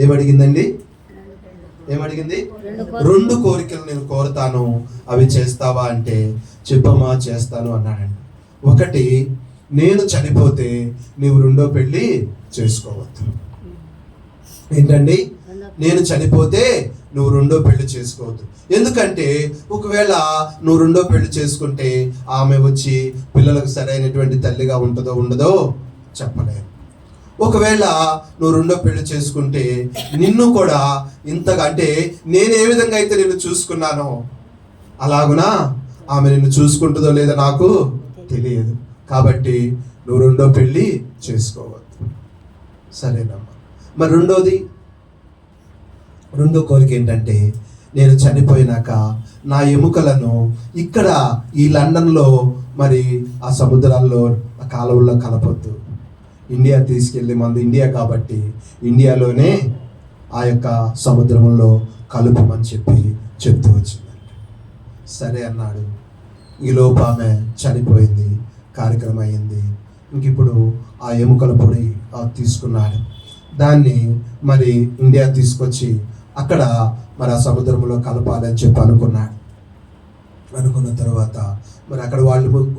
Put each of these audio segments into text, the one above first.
ఏమడిగిందండి? ఏమడిగింది? 2 కోరికలు నేను కోరుతాను, అవి చేస్తావా అంటే చెప్పమ్మా చేస్తాను అన్నాడండి. ఒకటి, నేను చనిపోతే నీవు 2వ పెళ్లి చేసుకోవద్దు. ఏంటండి? నేను చనిపోతే నువ్వు 2వ పెళ్లి చేసుకోవద్దు. ఎందుకంటే ఒకవేళ నువ్వు 2వ పెళ్లి చేసుకుంటే ఆమె వచ్చి పిల్లలకు సరైనటువంటి తల్లిగా ఉంటుందో ఉండదో చెప్పలేరు. ఒకవేళ నువ్వు 2వ పెళ్లి చేసుకుంటే నిన్ను కూడా ఇంతగా, అంటే నేను ఏ విధంగా అయితే నిన్ను చూసుకున్నానో అలాగునా ఆమె నిన్ను చూసుకుంటుందో లేదో నాకు తెలియదు. కాబట్టి నువ్వు 2వ పెళ్లి చేసుకోవద్దు. సరేనమ్మా. మరి 2వ కోరిక ఏంటంటే, నేను చనిపోయినాక నా ఎముకలను ఇక్కడ ఈ లండన్లో మరి ఆ సముద్రాల్లో ఆ కాలువల్లో కలపొద్దు, ఇండియా తీసుకెళ్ళి, మంది ఇండియా కాబట్టి ఇండియాలోనే ఆ యొక్క సముద్రంలో కలుపమని చెప్తూ వచ్చిందంట. సరే అన్నాడు. ఈలోపు ఆమె చనిపోయింది, కార్యక్రమం అయింది. ఇంక ఇప్పుడు ఆ ఎముకల పొడి తీసుకున్నాడు. దాన్ని మరి ఇండియా తీసుకొచ్చి అక్కడ మరి ఆ సముద్రంలో కలపాలని అనుకున్నాడు. అనుకున్న తర్వాత మరి అక్కడ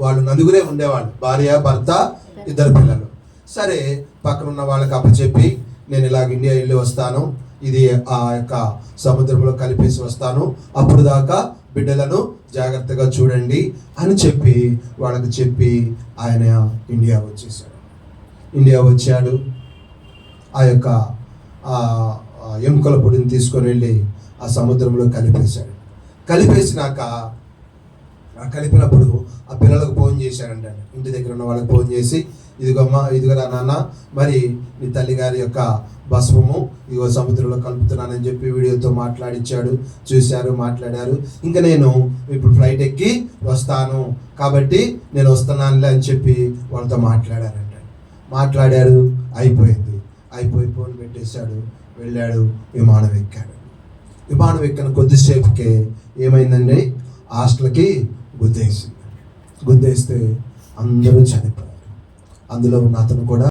వాళ్ళు నలుగురే ఉండేవాళ్ళు, భార్య, భర్త, 2 పిల్లలు. సరే, పక్కన ఉన్న వాళ్ళకి అప్పచెప్పి నేను ఇలాగ ఇండియా వెళ్ళి వస్తాను, ఇది ఆ యొక్క సముద్రంలో కలిపేసి వస్తాను, అప్పుడు దాకా బిడ్డలను జాగ్రత్తగా చూడండి అని వాళ్ళకి చెప్పి ఆయన ఇండియా వచ్చేసాడు. ఇండియా వచ్చాడు. ఆ యొక్క ఎముకల పొడిని తీసుకొని వెళ్ళి ఆ సముద్రంలో కలిపేశాడు. కలిపేసినాక కలిపినప్పుడు ఆ పిల్లలకు ఫోన్ చేశాడంట. ఇంటి దగ్గర ఉన్న వాళ్ళకి ఫోన్ చేసి, ఇదిగోరా నాన్న, మరి నీ తల్లిగారి యొక్క భస్మము ఇదిగో సముద్రంలో కలుపుతున్నానని చెప్పి వీడియోతో మాట్లాడించాడు. చూశారు, మాట్లాడారు. ఇంకా నేను ఇప్పుడు ఫ్లైట్ ఎక్కి వస్తాను కాబట్టి నేను వస్తున్నానులే అని చెప్పి వాళ్ళతో మాట్లాడారంట. మాట్లాడారు, అయిపోయి ఫోన్ పెట్టేశాడు. వెళ్ళాడు, విమానం ఎక్కాడు. విమానం ఎక్కిన కొద్దిసేపుకే ఏమైందండి? హాస్టల్కి గుద్దేసింది. గుద్దేస్తే అందరూ చనిపోయారు. అందులో ఉన్న అతను కూడా